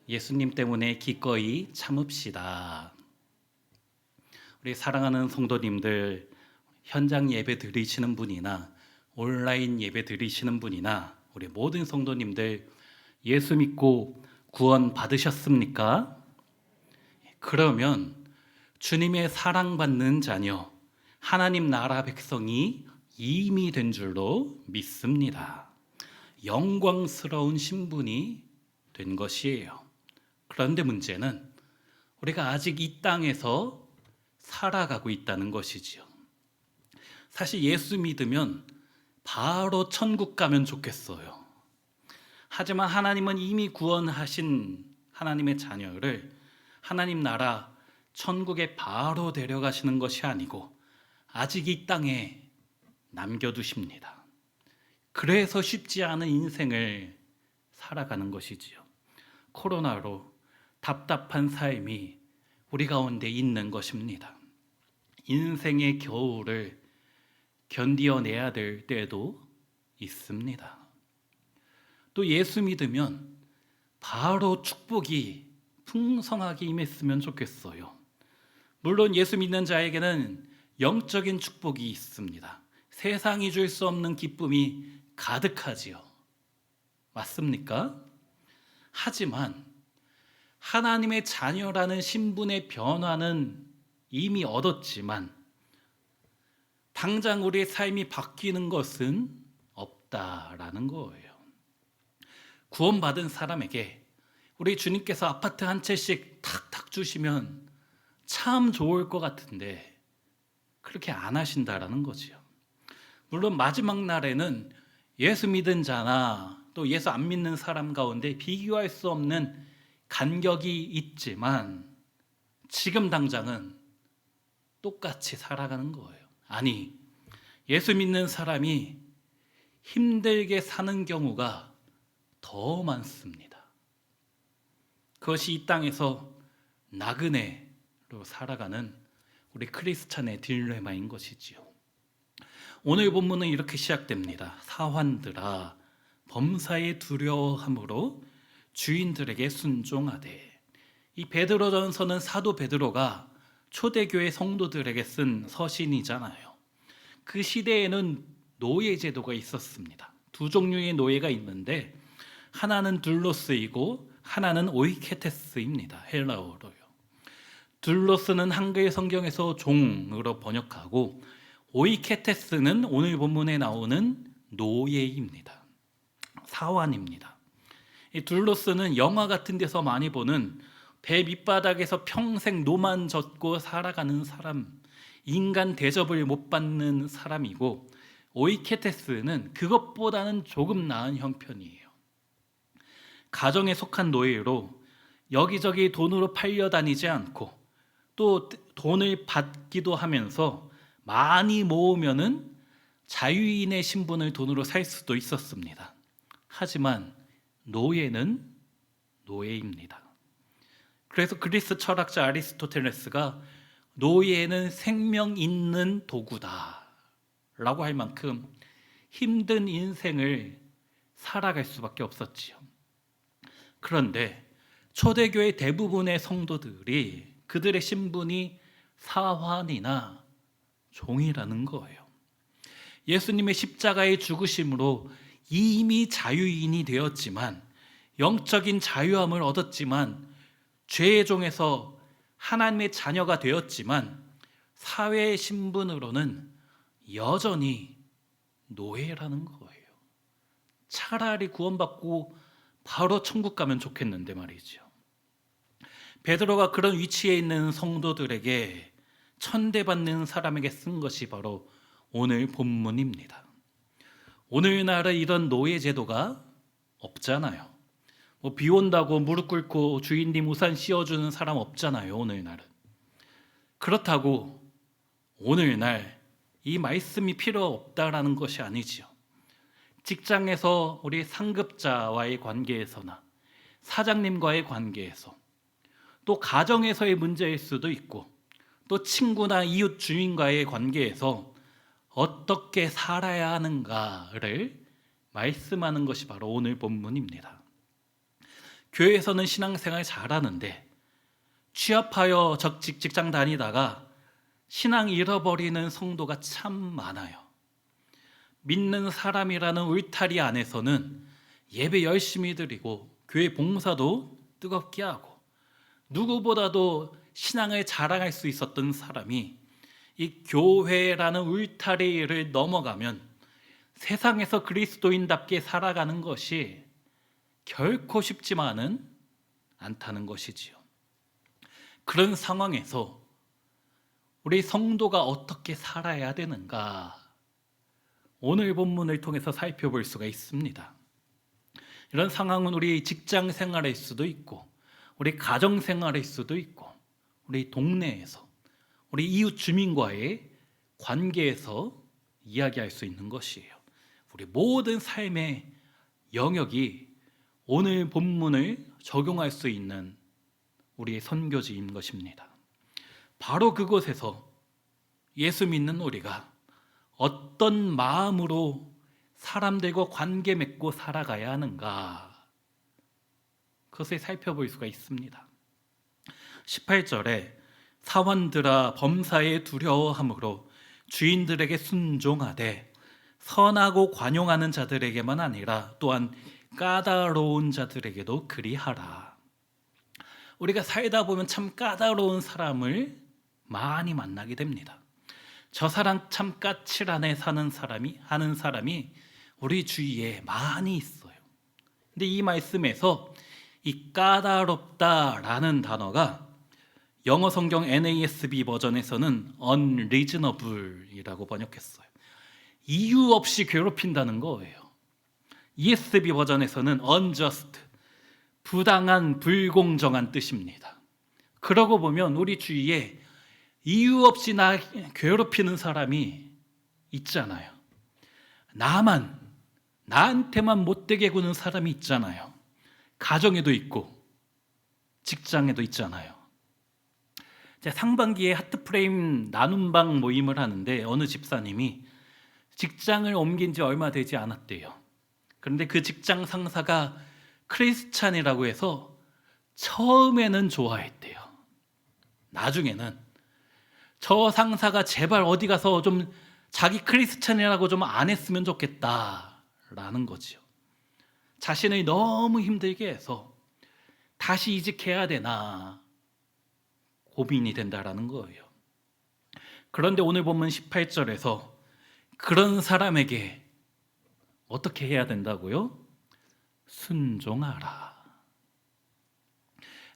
예수님 때문에 기꺼이 참읍시다. 우리 사랑하는 성도님들, 현장 예배 드리시는 분이나 온라인 예배 드리시는 분이나 우리 모든 성도님들, 예수 믿고 구원 받으셨습니까? 그러면 주님의 사랑받는 자녀, 하나님 나라 백성이 이미 된 줄로 믿습니다. 영광스러운 신분이 된 것이에요. 그런데 문제는 우리가 아직 이 땅에서 살아가고 있다는 것이지요. 사실 예수 믿으면 바로 천국 가면 좋겠어요. 하지만 하나님은 이미 구원하신 하나님의 자녀를 하나님 나라 천국에 바로 데려가시는 것이 아니고 아직 이 땅에 남겨두십니다. 그래서 쉽지 않은 인생을 살아가는 것이지요. 코로나로 답답한 삶이 우리 가운데 있는 것입니다. 인생의 겨울을 견디어내야 될 때도 있습니다. 또 예수 믿으면 바로 축복이 풍성하게 임했으면 좋겠어요. 물론 예수 믿는 자에게는 영적인 축복이 있습니다. 세상이 줄 수 없는 기쁨이 가득하지요. 맞습니까? 하지만 하나님의 자녀라는 신분의 변화는 이미 얻었지만 당장 우리의 삶이 바뀌는 것은 없다라는 거예요. 구원받은 사람에게 우리 주님께서 아파트 한 채씩 탁탁 주시면 참 좋을 것 같은데 그렇게 안 하신다라는 거지요. 물론 마지막 날에는 예수 믿은 자나 또 예수 안 믿는 사람 가운데 비교할 수 없는 간격이 있지만 지금 당장은 똑같이 살아가는 거예요. 아니, 예수 믿는 사람이 힘들게 사는 경우가 더 많습니다. 그것이 이 땅에서 나그네로 살아가는 우리 크리스찬의 딜레마인 것이지요. 오늘 본문은 이렇게 시작됩니다. 사환들아, 범사에 두려워함으로 주인들에게 순종하되. 이 베드로전서는 사도 베드로가 초대교회 성도들에게 쓴 서신이잖아요. 그 시대에는 노예 제도가 있었습니다. 두 종류의 노예가 있는데 하나는 둘로스이고 하나는 오이케테스입니다. 헬라어로요. 둘로스는 한글 성경에서 종으로 번역하고 오이케테스는 오늘 본문에 나오는 노예입니다. 사환입니다. 이 둘로스는 영화 같은 데서 많이 보는 배 밑바닥에서 평생 노만 젓고 살아가는 사람, 인간 대접을 못 받는 사람이고, 오이케테스는 그것보다는 조금 나은 형편이에요. 가정에 속한 노예로 여기저기 돈으로 팔려 다니지 않고 또 돈을 받기도 하면서 많이 모으면은 자유인의 신분을 돈으로 살 수도 있었습니다. 하지만 노예는 노예입니다. 그래서 그리스 철학자 아리스토텔레스가 노예는 생명 있는 도구다 라고 할 만큼 힘든 인생을 살아갈 수밖에 없었지요. 그런데 초대교회 대부분의 성도들이 그들의 신분이 사환이나 종이라는 거예요. 예수님의 십자가의 죽으심으로 이미 자유인이 되었지만, 영적인 자유함을 얻었지만, 죄의 종에서 하나님의 자녀가 되었지만 사회의 신분으로는 여전히 노예라는 거예요. 차라리 구원받고 바로 천국 가면 좋겠는데 말이죠. 베드로가 그런 위치에 있는 성도들에게 천대받는 사람에게 쓴 것이 바로 오늘 본문입니다. 오늘날은 이런 노예 제도가 없잖아요. 비 온다고 무릎 꿇고 주인님 우산 씌워주는 사람 없잖아요. 오늘날은. 그렇다고 오늘날 이 말씀이 필요 없다라는 것이 아니지요. 직장에서 우리 상급자와의 관계에서나 사장님과의 관계에서, 또 가정에서의 문제일 수도 있고, 또 친구나 이웃 주인과의 관계에서 어떻게 살아야 하는가를 말씀하는 것이 바로 오늘 본문입니다. 교회에서는 신앙생활 잘하는데 취업하여 직장 다니다가 신앙 잃어버리는 성도가 참 많아요. 믿는 사람이라는 울타리 안에서는 예배 열심히 드리고 교회 봉사도 뜨겁게 하고 누구보다도 신앙을 자랑할 수 있었던 사람이 이 교회라는 울타리를 넘어가면 세상에서 그리스도인답게 살아가는 것이 결코 쉽지만은 않다는 것이지요. 그런 상황에서 우리 성도가 어떻게 살아야 되는가? 오늘 본문을 통해서 살펴볼 수가 있습니다. 이런 상황은 우리 직장 생활일 수도 있고 우리 가정 생활일 수도 있고 우리 동네에서 우리 이웃 주민과의 관계에서 이야기할 수 있는 것이에요. 우리 모든 삶의 영역이 오늘 본문을 적용할 수 있는 우리의 선교지인 것입니다. 바로 그곳에서 예수 믿는 우리가 어떤 마음으로 사람들과 관계 맺고 살아가야 하는가, 그것을 살펴볼 수가 있습니다. 18절에 사원들아 범사에 두려워함으로 주인들에게 순종하되 선하고 관용하는 자들에게만 아니라 또한 까다로운 자들에게도 그리하라. 우리가 살다 보면 참 까다로운 사람을 많이 만나게 됩니다. 저 사람 참 까칠하네 하는 사람이 우리 주위에 많이 있어요. 근데 이 말씀에서 이 까다롭다라는 단어가 영어 성경 NASB 버전에서는 unreasonable이라고 번역했어요. 이유 없이 괴롭힌다는 거예요. ESB 버전에서는 unjust, 부당한, 불공정한 뜻입니다. 그러고 보면 우리 주위에 이유 없이 나 괴롭히는 사람이 있잖아요. 나한테만 못되게 구는 사람이 있잖아요. 가정에도 있고 직장에도 있잖아요. 상반기에 하트프레임 나눔방 모임을 하는데 어느 집사님이 직장을 옮긴 지 얼마 되지 않았대요. 그런데 그 직장 상사가 크리스찬이라고 해서 처음에는 좋아했대요. 나중에는 저 상사가 제발 어디 가서 좀 자기 크리스찬이라고 좀 안 했으면 좋겠다라는 거지요. 자신을 너무 힘들게 해서 다시 이직해야 되나 고민이 된다라는 거예요. 그런데 오늘 본문 18절에서 그런 사람에게 어떻게 해야 된다고요? 순종하라.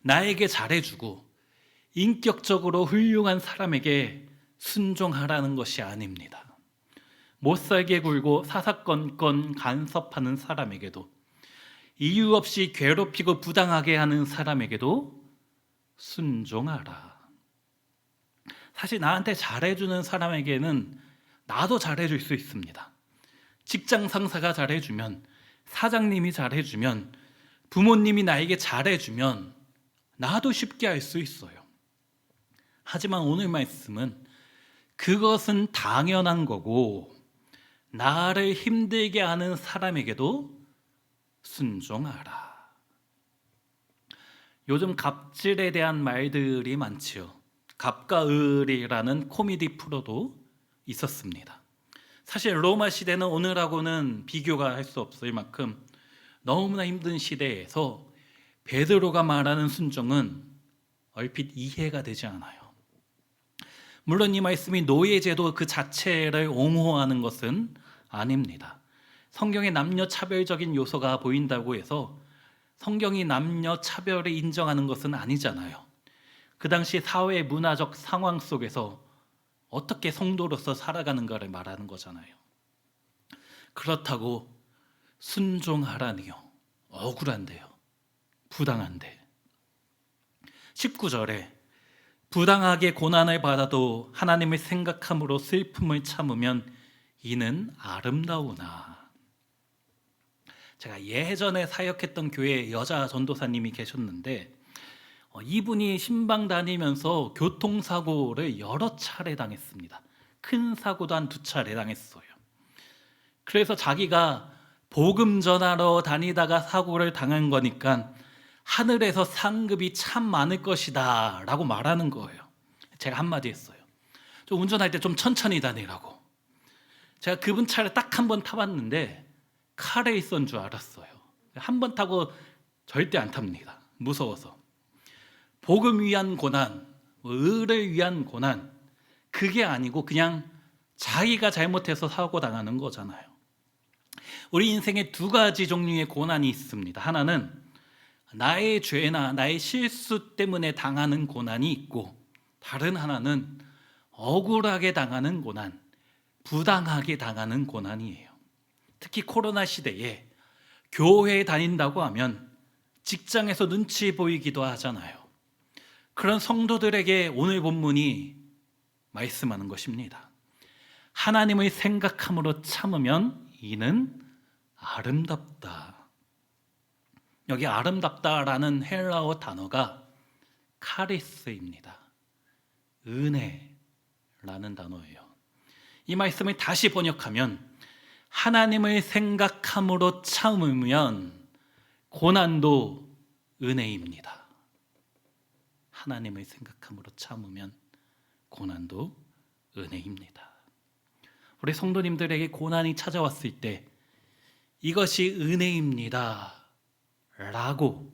나에게 잘해주고 인격적으로 훌륭한 사람에게 순종하라는 것이 아닙니다. 못살게 굴고 사사건건 간섭하는 사람에게도, 이유 없이 괴롭히고 부당하게 하는 사람에게도 순종하라. 사실 나한테 잘해주는 사람에게는 나도 잘해줄 수 있습니다. 직장 상사가 잘해주면, 사장님이 잘해주면, 부모님이 나에게 잘해주면 나도 쉽게 할 수 있어요. 하지만 오늘 말씀은 그것은 당연한 거고 나를 힘들게 하는 사람에게도 순종하라. 요즘 갑질에 대한 말들이 많지요. 갑과 을이라는 코미디 프로도 있었습니다. 사실 로마 시대는 오늘하고는 비교가 할 수 없을 만큼 너무나 힘든 시대에서 베드로가 말하는 순종은 얼핏 이해가 되지 않아요. 물론 이 말씀이 노예제도 그 자체를 옹호하는 것은 아닙니다. 성경에 남녀 차별적인 요소가 보인다고 해서 성경이 남녀 차별을 인정하는 것은 아니잖아요. 그 당시 사회 문화적 상황 속에서 어떻게 성도로서 살아가는가를 말하는 거잖아요. 그렇다고 순종하라니요. 억울한데요. 부당한데. 19절에 부당하게 고난을 받아도 하나님을 생각함으로 슬픔을 참으면 이는 아름다우나. 제가 예전에 사역했던 교회에 여자 전도사님이 계셨는데 이분이 신방 다니면서 교통사고를 여러 차례 당했습니다. 큰 사고도 한 2차례 당했어요. 그래서 자기가 복음 전하러 다니다가 사고를 당한 거니까 하늘에서 상급이 참 많을 것이다 라고 말하는 거예요. 제가 한마디 했어요. 좀 운전할 때 좀 천천히 다니라고. 제가 그분 차를 딱 한 번 타봤는데 카레이서인 줄 알았어요. 한 번 타고 절대 안 탑니다. 무서워서. 복음 위한 고난, 의를 위한 고난, 그게 아니고 그냥 자기가 잘못해서 사고 당하는 거잖아요. 우리 인생에 두 가지 종류의 고난이 있습니다. 하나는 나의 죄나 나의 실수 때문에 당하는 고난이 있고, 다른 하나는 억울하게 당하는 고난, 부당하게 당하는 고난이에요. 특히 코로나 시대에 교회에 다닌다고 하면 직장에서 눈치 보이기도 하잖아요. 그런 성도들에게 오늘 본문이 말씀하는 것입니다. 하나님을 생각함으로 참으면 이는 아름답다. 여기 아름답다라는 헬라어 단어가 카리스입니다. 은혜라는 단어예요. 이 말씀을 다시 번역하면 하나님을 생각함으로 참으면 고난도 은혜입니다. 하나님을 생각함으로 참으면 고난도 은혜입니다. 우리 성도님들에게 고난이 찾아왔을 때 이것이 은혜입니다 라고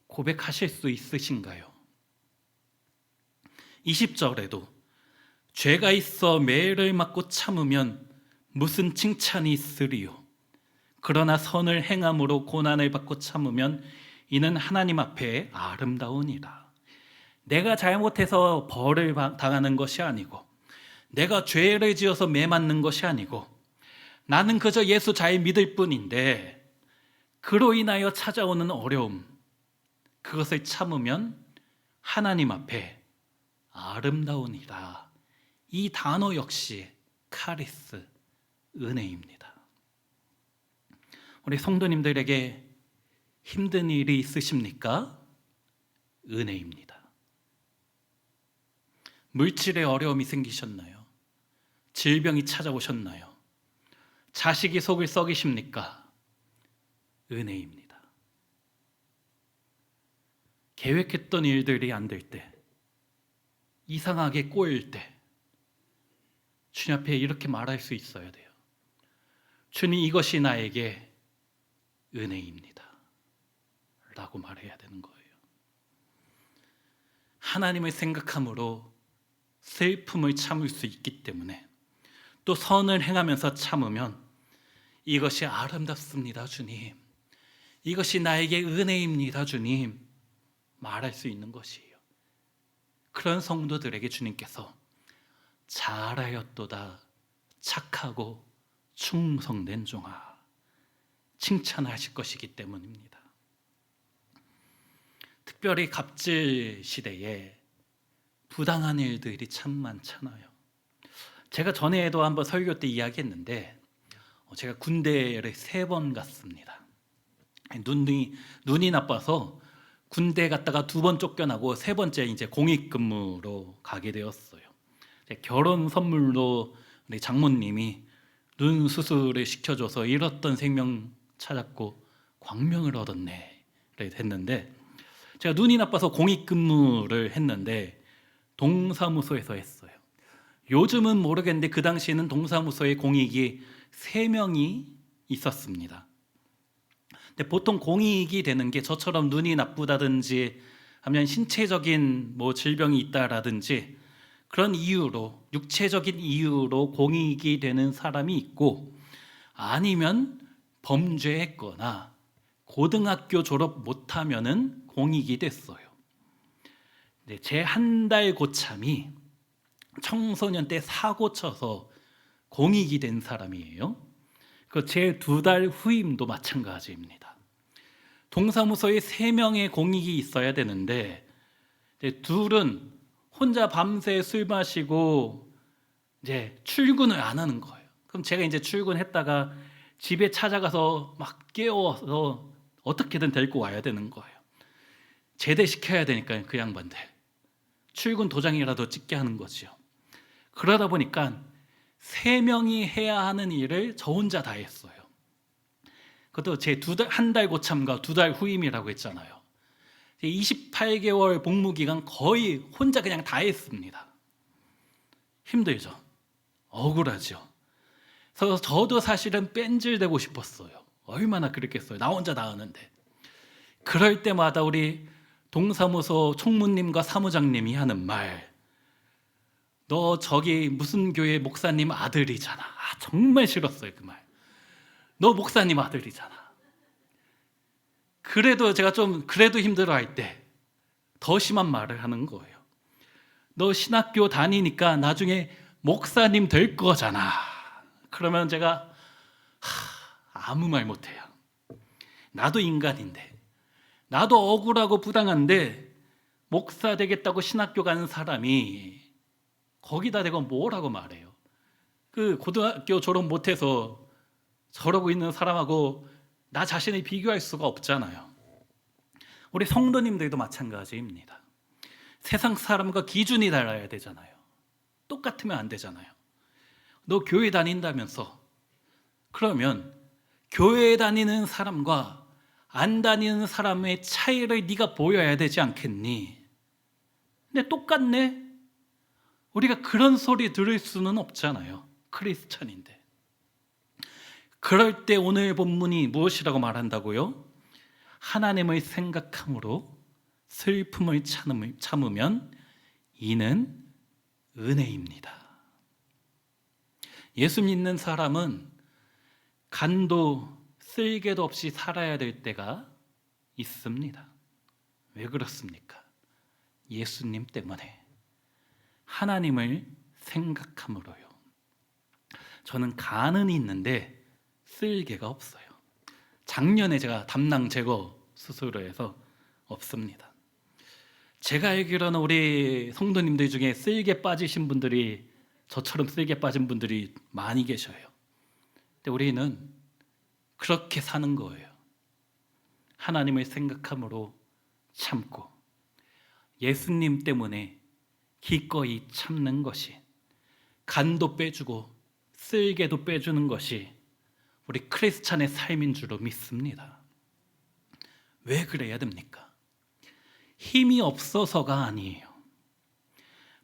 고백하실 수 있으신가요? 20절에도 죄가 있어 매를 맞고 참으면 무슨 칭찬이 있으리요. 그러나 선을 행함으로 고난을 받고 참으면 이는 하나님 앞에 아름다우니라. 내가 잘못해서 벌을 당하는 것이 아니고, 내가 죄를 지어서 매 맞는 것이 아니고, 나는 그저 예수 잘 믿을 뿐인데 그로 인하여 찾아오는 어려움, 그것을 참으면 하나님 앞에 아름다우니라. 이 단어 역시 카리스, 은혜입니다. 우리 성도님들에게 힘든 일이 있으십니까? 은혜입니다. 물질의 어려움이 생기셨나요? 질병이 찾아오셨나요? 자식이 속을 썩이십니까? 은혜입니다. 계획했던 일들이 안 될 때, 이상하게 꼬일 때 주님 앞에 이렇게 말할 수 있어야 돼요. 주님, 이것이 나에게 은혜입니다 라고 말해야 되는 거예요. 하나님을 생각함으로 슬픔을 참을 수 있기 때문에, 또 선을 행하면서 참으면 이것이 아름답습니다 주님, 이것이 나에게 은혜입니다 주님 말할 수 있는 것이에요. 그런 성도들에게 주님께서 잘하였도다 착하고 충성된 종아 칭찬하실 것이기 때문입니다. 특별히 갑질 시대에 부당한 일들이 참 많잖아요. 제가 전에도 한번 설교 때 이야기했는데, 제가 군대를 3번 갔습니다. 눈이 나빠서 군대 갔다가 2번 쫓겨나고 3번째 이제 공익근무로 가게 되었어요. 결혼 선물로 우리 장모님이 눈 수술을 시켜줘서 잃었던 생명 찾았고 광명을 얻었네 했는데, 제가 눈이 나빠서 공익근무를 했는데 동사무소에서 했어요. 요즘은 모르겠는데 그 당시에는 동사무소에 공익이 3명이 있었습니다. 근데 보통 공익이 되는 게 저처럼 눈이 나쁘다든지 하면 신체적인 질병이 있다라든지 그런 이유로, 육체적인 이유로 공익이 되는 사람이 있고, 아니면 범죄했거나 고등학교 졸업 못하면은 공익이 됐어요. 제 한 달 고참이 청소년 때 사고 쳐서 공익이 된 사람이에요. 제 2달 후임도 마찬가지입니다. 동사무소에 3명의 공익이 있어야 되는데 둘은 혼자 밤새 술 마시고 이제 출근을 안 하는 거예요. 그럼 제가 이제 출근했다가 집에 찾아가서 막 깨워서 어떻게든 데리고 와야 되는 거예요. 제대시켜야 되니까 그 양반들 출근 도장이라도 찍게 하는 거죠. 그러다 보니까 3명이 해야 하는 일을 저 혼자 다 했어요. 그것도 제 한 달 고참과 2달 후임이라고 했잖아요. 28개월 복무 기간 거의 혼자 그냥 다 했습니다. 힘들죠. 억울하죠. 그래서 저도 사실은 뺀질되고 싶었어요. 얼마나 그랬겠어요. 나 혼자 다 하는데. 그럴 때마다 우리 동사무소 총무님과 사무장님이 하는 말, 너 저기 무슨 교회 목사님 아들이잖아. 정말 싫었어요, 그 말. 너 목사님 아들이잖아. 그래도 제가 좀 그래도 힘들어할 때 더 심한 말을 하는 거예요. 너 신학교 다니니까 나중에 목사님 될 거잖아. 그러면 제가 아무 말 못해요. 나도 인간인데, 나도 억울하고 부당한데 목사 되겠다고 신학교 가는 사람이 거기다 대고 뭐라고 말해요. 그 고등학교 졸업 못해서 저러고 있는 사람하고 나 자신을 비교할 수가 없잖아요. 우리 성도님들도 마찬가지입니다. 세상 사람과 기준이 달라야 되잖아요. 똑같으면 안 되잖아요. 너 교회 다닌다면서, 그러면 교회 다니는 사람과 안 다니는 사람의 차이를 네가 보여야 되지 않겠니? 근데 똑같네? 우리가 그런 소리 들을 수는 없잖아요. 크리스찬인데. 그럴 때 오늘 본문이 무엇이라고 말한다고요? 하나님을 생각함으로 슬픔을 참으면 이는 은혜입니다. 예수 믿는 사람은 간도 쓸개도 없이 살아야 될 때가 있습니다. 왜 그렇습니까? 예수님 때문에, 하나님을 생각함으로요. 저는 간은 있는데 쓸개가 없어요. 작년에 제가 담낭 제거 수술을 해서 없습니다. 제가 알기로는 우리 성도님들 중에 쓸개 빠지신 분들이, 저처럼 쓸개 빠진 분들이 많이 계셔요. 근데 우리는 그렇게 사는 거예요. 하나님을 생각함으로 참고 예수님 때문에 기꺼이 참는 것이, 간도 빼주고 쓸개도 빼주는 것이 우리 크리스찬의 삶인 줄로 믿습니다. 왜 그래야 됩니까? 힘이 없어서가 아니에요.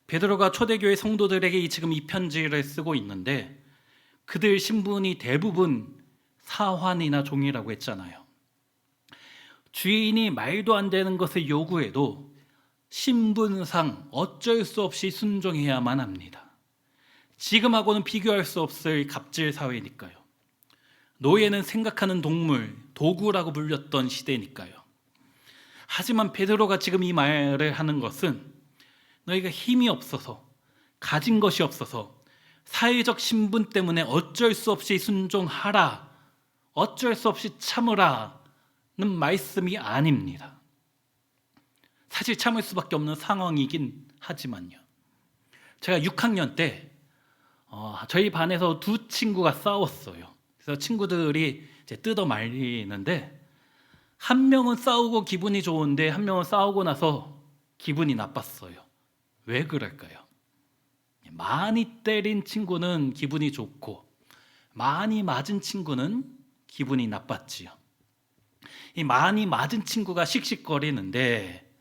베드로가 초대교회 성도들에게 지금 이 편지를 쓰고 있는데, 그들 신분이 대부분 사환이나 종이라고 했잖아요. 주인이 말도 안 되는 것을 요구해도 신분상 어쩔 수 없이 순종해야만 합니다. 지금하고는 비교할 수 없을 갑질 사회니까요. 노예는 생각하는 동물, 도구라고 불렸던 시대니까요. 하지만 베드로가 지금 이 말을 하는 것은 너희가 힘이 없어서, 가진 것이 없어서 사회적 신분 때문에 어쩔 수 없이 순종하라, 어쩔 수 없이 참으라는 말씀이 아닙니다. 사실 참을 수밖에 없는 상황이긴 하지만요. 제가 6학년 때 저희 반에서 두 친구가 싸웠어요. 그래서 친구들이 이제 뜯어 말리는데, 한 명은 싸우고 기분이 좋은데 한 명은 싸우고 나서 기분이 나빴어요. 왜 그럴까요? 많이 때린 친구는 기분이 좋고 많이 맞은 친구는 기분이 나빴지요. 이 많이 맞은 친구가 씩씩거리는데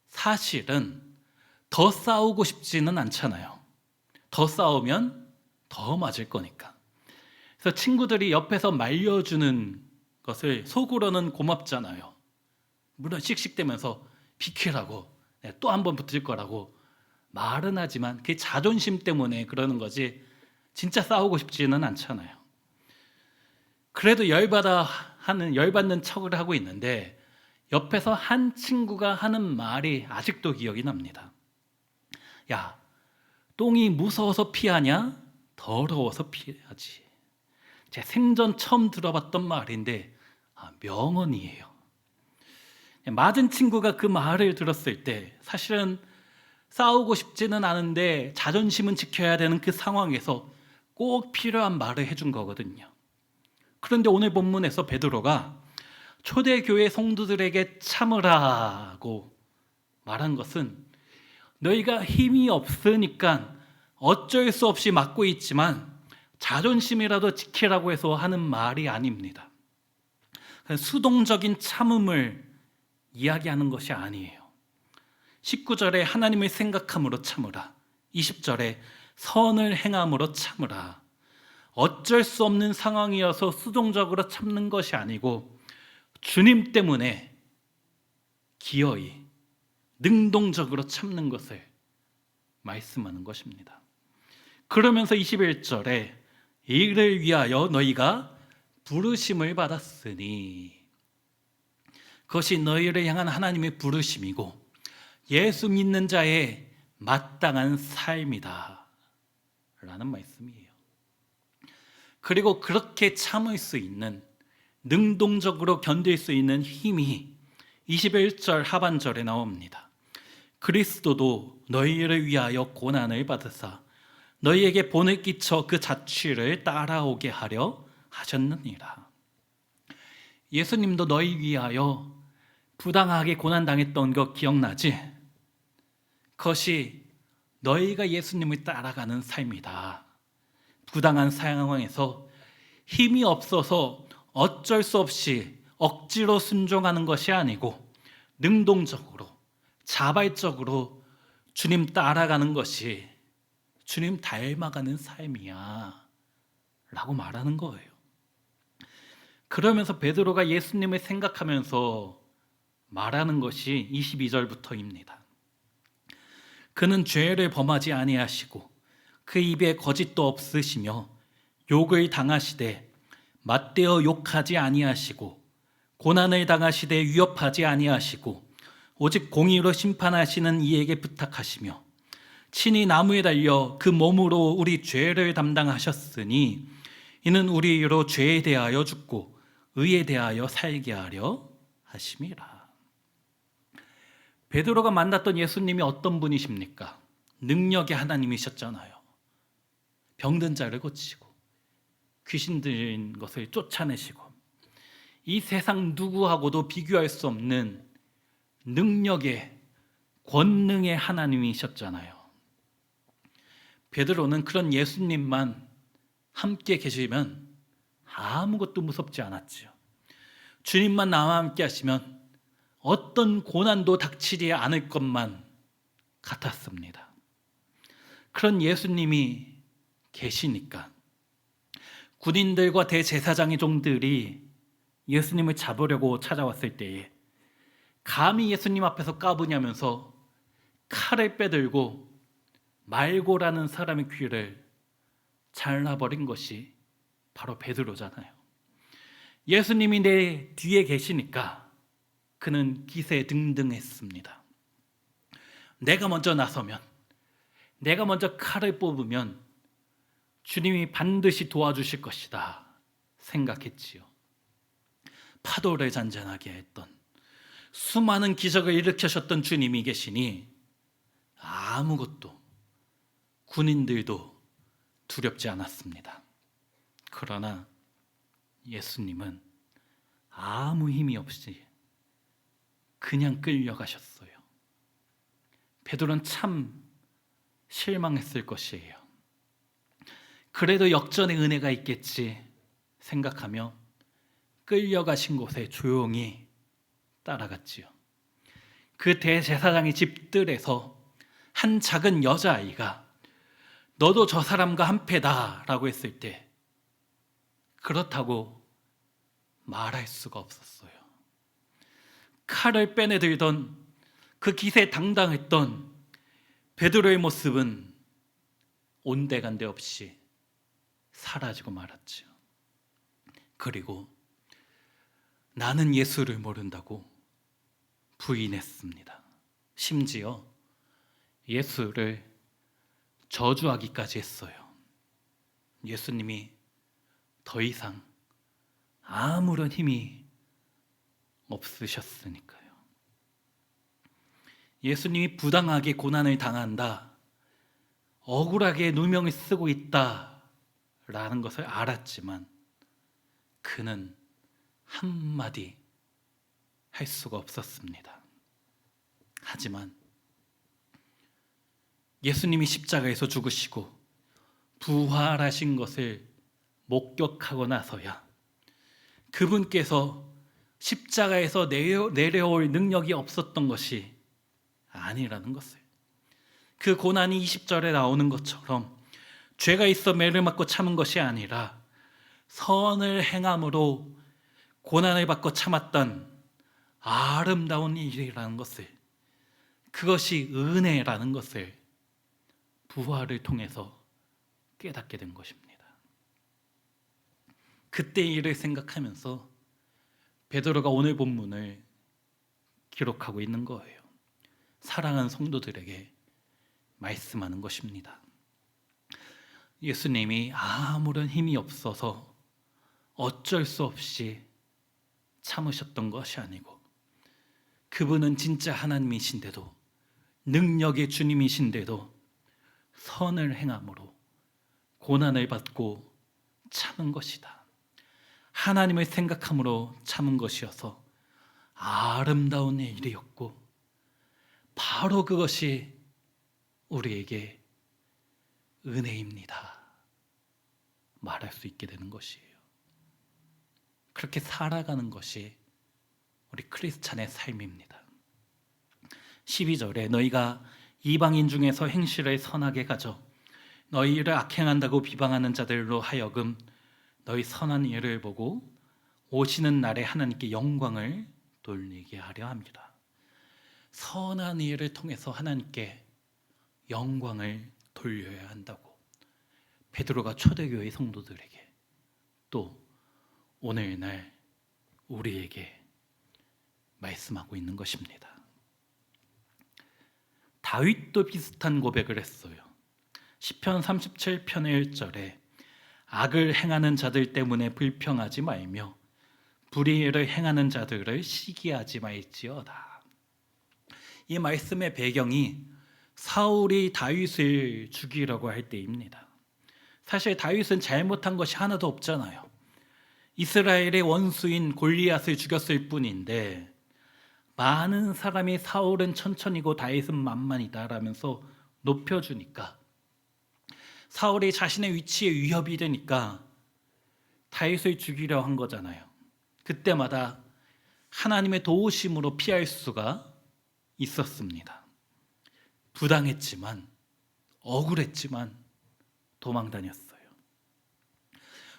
사실은 더 싸우고 싶지는 않잖아요. 더 싸우면 더 맞을 거니까. 그래서 친구들이 옆에서 말려주는 것을 속으로는 고맙잖아요. 물론 씩씩대면서 비키라고, 또 한 번 붙을 거라고 말은 하지만 그게 자존심 때문에 그러는 거지 진짜 싸우고 싶지는 않잖아요. 그래도 열받는 척을 하고 있는데 옆에서 한 친구가 하는 말이 아직도 기억이 납니다. 야, 똥이 무서워서 피하냐? 더러워서 피하지. 제 생전 처음 들어봤던 말인데 명언이에요. 맞은 친구가 그 말을 들었을 때 사실은 싸우고 싶지는 않은데 자존심은 지켜야 되는 그 상황에서 꼭 필요한 말을 해준 거거든요. 그런데 오늘 본문에서 베드로가 초대교회 성도들에게 참으라고 말한 것은 너희가 힘이 없으니까 어쩔 수 없이 맞고 있지만 자존심이라도 지키라고 해서 하는 말이 아닙니다. 수동적인 참음을 이야기하는 것이 아니에요. 19절에 하나님을 생각함으로 참으라. 20절에 선을 행함으로 참으라. 어쩔 수 없는 상황이어서 수동적으로 참는 것이 아니고 주님 때문에 기어이 능동적으로 참는 것을 말씀하는 것입니다. 그러면서 21절에 이를 위하여 너희가 부르심을 받았으니, 그것이 너희를 향한 하나님의 부르심이고 예수 믿는 자의 마땅한 삶이다 라는 말씀이에요. 그리고 그렇게 참을 수 있는, 능동적으로 견딜 수 있는 힘이 21절 하반절에 나옵니다. 그리스도도 너희를 위하여 고난을 받으사 너희에게 본을 끼쳐 그 자취를 따라오게 하려 하셨느니라. 예수님도 너희 위하여 부당하게 고난당했던 거 기억나지? 그것이 너희가 예수님을 따라가는 삶이다. 부당한 상황에서 힘이 없어서 어쩔 수 없이 억지로 순종하는 것이 아니고 능동적으로, 자발적으로 주님 따라가는 것이 주님 닮아가는 삶이야 라고 말하는 거예요. 그러면서 베드로가 예수님을 생각하면서 말하는 것이 22절부터입니다. 그는 죄를 범하지 아니하시고 그 입에 거짓도 없으시며 욕을 당하시되 맞대어 욕하지 아니하시고 고난을 당하시되 위협하지 아니하시고 오직 공의로 심판하시는 이에게 부탁하시며 친히 나무에 달려 그 몸으로 우리 죄를 담당하셨으니 이는 우리로 죄에 대하여 죽고 의에 대하여 살게 하려 하심이라. 베드로가 만났던 예수님이 어떤 분이십니까? 능력의 하나님이셨잖아요. 병든 자를 고치시고 귀신 들린 것을 쫓아내시고 이 세상 누구하고도 비교할 수 없는 능력의, 권능의 하나님이셨잖아요. 베드로는 그런 예수님만 함께 계시면 아무것도 무섭지 않았지요. 주님만 나와 함께 하시면 어떤 고난도 닥치지 않을 것만 같았습니다. 그런 예수님이 계시니까 군인들과 대제사장의 종들이 예수님을 잡으려고 찾아왔을 때에 감히 예수님 앞에서 까부냐면서 칼을 빼들고 말고라는 사람의 귀를 잘라버린 것이 바로 베드로잖아요. 예수님이 내 뒤에 계시니까 그는 기세등등했습니다. 내가 먼저 나서면, 내가 먼저 칼을 뽑으면 주님이 반드시 도와주실 것이다 생각했지요. 파도를 잔잔하게 했던, 수많은 기적을 일으키셨던 주님이 계시니 아무것도, 군인들도 두렵지 않았습니다. 그러나 예수님은 아무 힘이 없이 그냥 끌려가셨어요. 베드로는 참 실망했을 것이에요. 그래도 역전의 은혜가 있겠지 생각하며 끌려가신 곳에 조용히 따라갔지요. 그 대제사장의 집들에서 한 작은 여자아이가 너도 저 사람과 한패다 라고 했을 때 그렇다고 말할 수가 없었어요. 칼을 빼내들던 그 기세 당당했던 베드로의 모습은 온데간데 없이 사라지고 말았지요. 그리고 나는 예수를 모른다고 부인했습니다. 심지어 예수를 저주하기까지 했어요. 예수님이 더 이상 아무런 힘이 없으셨으니까요. 예수님이 부당하게 고난을 당한다, 억울하게 누명을 쓰고 있다라는 것을 알았지만 그는 한마디 할 수가 없었습니다. 하지만 예수님이 십자가에서 죽으시고 부활하신 것을 목격하고 나서야 그분께서 십자가에서 내려올 능력이 없었던 것이 아니라는 것을, 그 고난이 20절에 나오는 것처럼 죄가 있어 매를 맞고 참은 것이 아니라 선을 행함으로 고난을 받고 참았던 아름다운 일이라는 것을, 그것이 은혜라는 것을 부활을 통해서 깨닫게 된 것입니다. 그때 일을 생각하면서 베드로가 오늘 본문을 기록하고 있는 거예요. 사랑하는 성도들에게 말씀하는 것입니다. 예수님이 아무런 힘이 없어서 어쩔 수 없이 참으셨던 것이 아니고, 그분은 진짜 하나님이신데도, 능력의 주님이신데도 선을 행함으로 고난을 받고 참은 것이다. 하나님을 생각함으로 참은 것이어서 아름다운 일이었고, 바로 그것이 우리에게 은혜입니다 말할 수 있게 되는 것이에요. 그렇게 살아가는 것이 우리 크리스찬의 삶입니다. 12절에 너희가 이방인 중에서 행실을 선하게 가져 너희를 악행한다고 비방하는 자들로 하여금 너희 선한 일을 보고 오시는 날에 하나님께 영광을 돌리게 하려 합니다. 선한 일을 통해서 하나님께 영광을 돌려야 한다고 베드로가 초대교회 성도들에게, 또 오늘날 우리에게 말씀하고 있는 것입니다. 다윗도 비슷한 고백을 했어요. 시편 37편의 1절에 악을 행하는 자들 때문에 불평하지 말며 불의를 행하는 자들을 시기하지 말지어다. 이 말씀의 배경이 사울이 다윗을 죽이려고 할 때입니다. 사실 다윗은 잘못한 것이 하나도 없잖아요. 이스라엘의 원수인 골리앗을 죽였을 뿐인데, 많은 사람이 사울은 천천히고 다윗은 만만이다라면서 높여주니까, 사울이 자신의 위치에 위협이 되니까 다윗을 죽이려 한 거잖아요. 그때마다 하나님의 도우심으로 피할 수가 있었습니다. 부당했지만, 억울했지만 도망 다녔어요.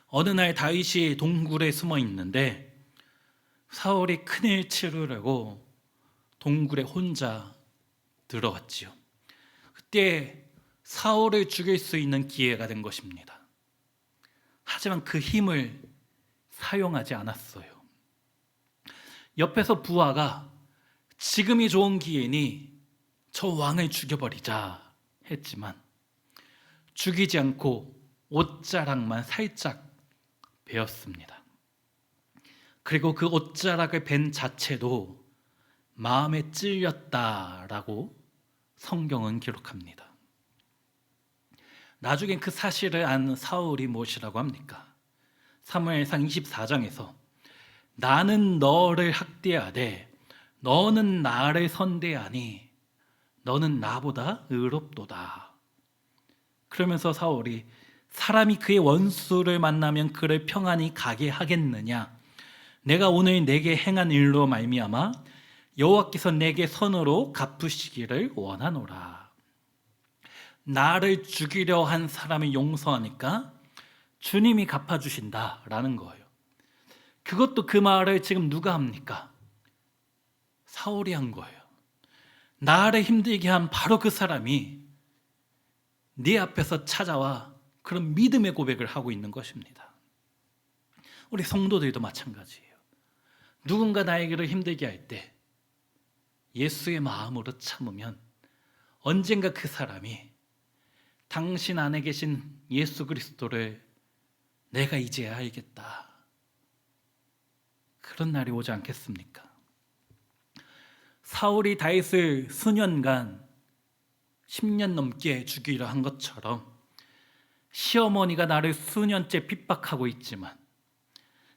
어느 날 다윗이 동굴에 숨어 있는데 사울이 큰일 치르려고 동굴에 혼자 들어왔지요. 그때 사울을 죽일 수 있는 기회가 된 것입니다. 하지만 그 힘을 사용하지 않았어요. 옆에서 부하가 지금이 좋은 기회니 저 왕을 죽여버리자 했지만 죽이지 않고 옷자락만 살짝 베었습니다. 그리고 그 옷자락을 벤 자체도 마음에 찔렸다라고 성경은 기록합니다. 나중에 그 사실을 안 사울이 무엇이라고 합니까? 사무엘상 24장에서 나는 너를 학대하되 너는 나를 선대하니 너는 나보다 의롭도다. 그러면서 사울이 사람이 그의 원수를 만나면 그를 평안히 가게 하겠느냐? 내가 오늘 내게 행한 일로 말미암아 여호와께서 내게 선으로 갚으시기를 원하노라. 나를 죽이려 한 사람을 용서하니까 주님이 갚아주신다라는 거예요. 그것도 그 말을 지금 누가 합니까? 사울이 한 거예요. 나를 힘들게 한 바로 그 사람이 네 앞에서 찾아와 그런 믿음의 고백을 하고 있는 것입니다. 우리 성도들도 마찬가지예요. 누군가 나에게를 힘들게 할 때 예수의 마음으로 참으면 언젠가 그 사람이 당신 안에 계신 예수 그리스도를 내가 이제야 알겠다, 그런 날이 오지 않겠습니까? 사울이 다윗을 수년간 10년 넘게 죽이려 한 것처럼 시어머니가 나를 수년째 핍박하고 있지만,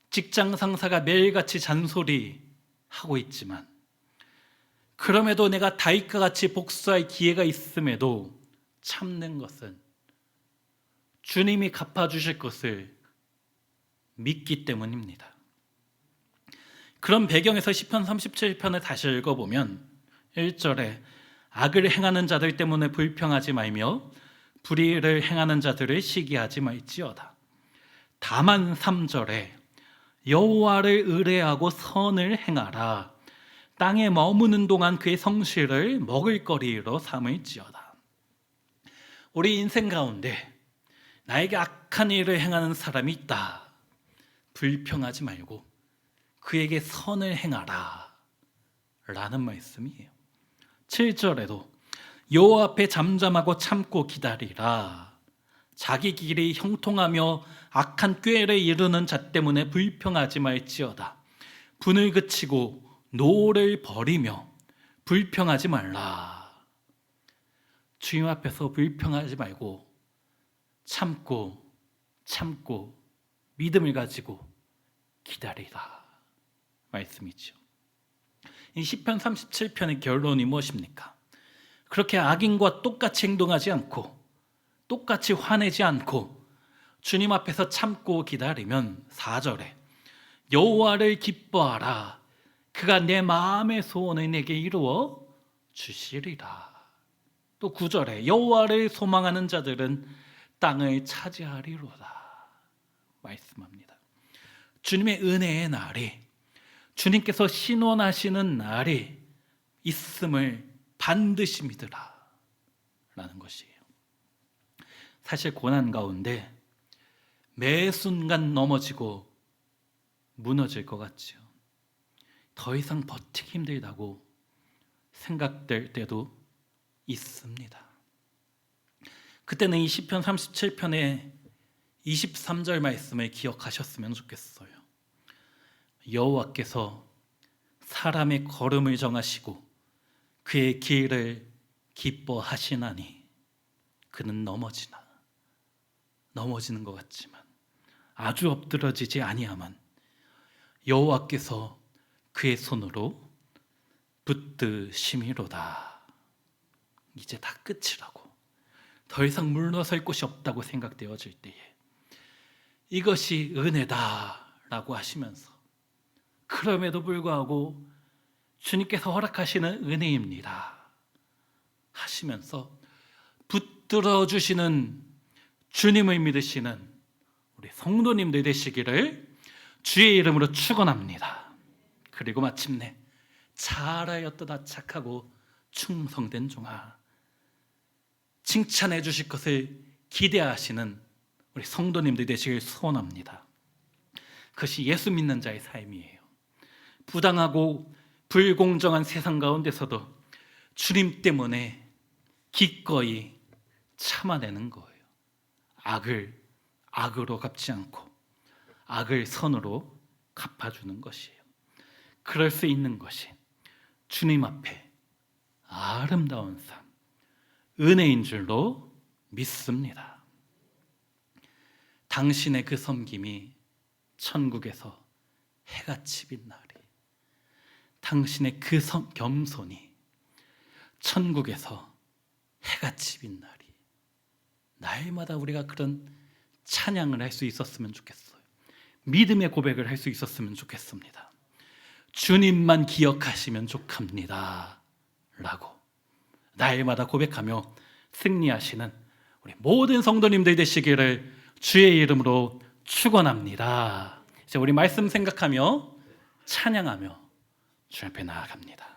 직장 상사가 매일같이 잔소리하고 있지만, 그럼에도 내가 다윗과 같이 복수할 기회가 있음에도 참는 것은 주님이 갚아주실 것을 믿기 때문입니다. 그런 배경에서 시편 37편을 다시 읽어보면 1절에 악을 행하는 자들 때문에 불평하지 말며 불의를 행하는 자들을 시기하지 말지어다. 다만 3절에 여호와를 의뢰하고 선을 행하라. 땅에 머무는 동안 그의 성실을 먹을거리로 삼을지어다. 우리 인생 가운데 나에게 악한 일을 행하는 사람이 있다. 불평하지 말고 그에게 선을 행하라 라는 말씀이에요. 7절에도 여호와 앞에 잠잠하고 참고 기다리라. 자기 길이 형통하며 악한 꾀를 이루는 자 때문에 불평하지 말지어다. 분을 그치고 노를 버리며 불평하지 말라. 주님 앞에서 불평하지 말고 참고 믿음을 가지고 기다리라 말씀이죠. 이 시편 37편의 결론이 무엇입니까? 그렇게 악인과 똑같이 행동하지 않고 똑같이 화내지 않고 주님 앞에서 참고 기다리면 4절에 여호와를 기뻐하라. 그가 내 마음의 소원을 내게 이루어 주시리라. 또 9절에 여호와를 소망하는 자들은 땅을 차지하리로다 말씀합니다. 주님의 은혜의 날이, 주님께서 신원하시는 날이 있음을 반드시 믿으라 라는 것이에요. 사실 고난 가운데 매 순간 넘어지고 무너질 것 같죠. 더 이상 버티기 힘들다고 생각될 때도 있습니다. 그때는 이 시편 37편의 23절 말씀을 기억하셨으면 좋겠어요. 여호와께서 사람의 걸음을 정하시고 그의 길을 기뻐하시나니 그는 넘어지는 것 같지만 아주 엎드러지지 아니하만 여호와께서 그의 손으로 붙드심이로다. 이제 다 끝이라고, 더 이상 물러설 곳이 없다고 생각되어질 때에 이것이 은혜다라고 하시면서, 그럼에도 불구하고 주님께서 허락하시는 은혜입니다 하시면서 붙들어 주시는 주님을 믿으시는 우리 성도님들 되시기를 주의 이름으로 축원합니다. 그리고 마침내 잘하였도다 착하고 충성된 종아, 칭찬해 주실 것을 기대하시는 우리 성도님들 되시길 소원합니다. 그것이 예수 믿는 자의 삶이에요. 부당하고 불공정한 세상 가운데서도 주님 때문에 기꺼이 참아내는 거예요. 악을 악으로 갚지 않고 악을 선으로 갚아주는 것이에요. 그럴 수 있는 것이 주님 앞에 아름다운 삶, 은혜인 줄로 믿습니다. 당신의 그 섬김이 천국에서 해같이 빛나리. 당신의 그 겸손이 천국에서 해같이 빛나리. 날마다 우리가 그런 찬양을 할 수 있었으면 좋겠어요. 믿음의 고백을 할 수 있었으면 좋겠습니다. 주님만 기억하시면 족합니다 라고 날마다 고백하며 승리하시는 우리 모든 성도님들 되시기를 주의 이름으로 축원합니다. 이제 우리 말씀 생각하며 찬양하며 주 앞에 나아갑니다.